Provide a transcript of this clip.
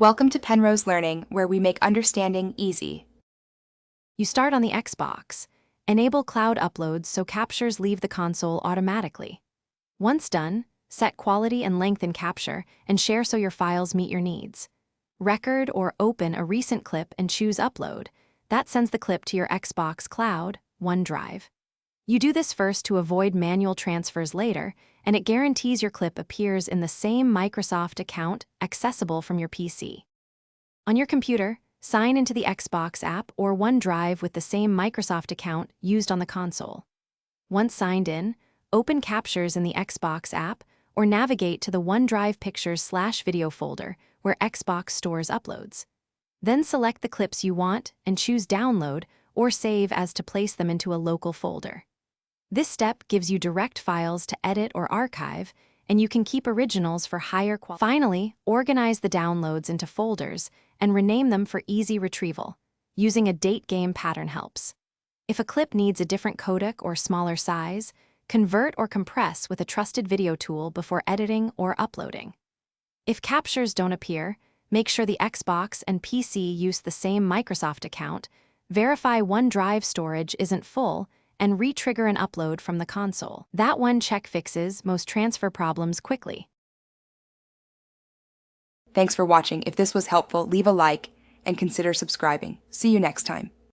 Welcome to Penrose Learning, where we make understanding easy. You start on the Xbox. Enable cloud uploads so captures leave the console automatically. Once done, set quality and length in capture and share so your files meet your needs. Record or open a recent clip and choose Upload. That sends the clip to your Xbox Cloud, OneDrive. You do this first to avoid manual transfers later, and it guarantees your clip appears in the same Microsoft account accessible from your PC. On your computer, sign into the Xbox app or OneDrive with the same Microsoft account used on the console. Once signed in, open Captures in the Xbox app or navigate to the OneDrive Pictures/Video folder where Xbox stores uploads. Then select the clips you want and choose Download or Save as to place them into a local folder. This step gives you direct files to edit or archive, and you can keep originals for higher quality. Finally, organize the downloads into folders and rename them for easy retrieval. Using a date game pattern helps. If a clip needs a different codec or smaller size, convert or compress with a trusted video tool before editing or uploading. If captures don't appear, make sure the Xbox and PC use the same Microsoft account, verify OneDrive storage isn't full, and re-trigger an upload from the console. That one check fixes most transfer problems quickly. Thanks for watching. If this was helpful, leave a like and consider subscribing. See you next time.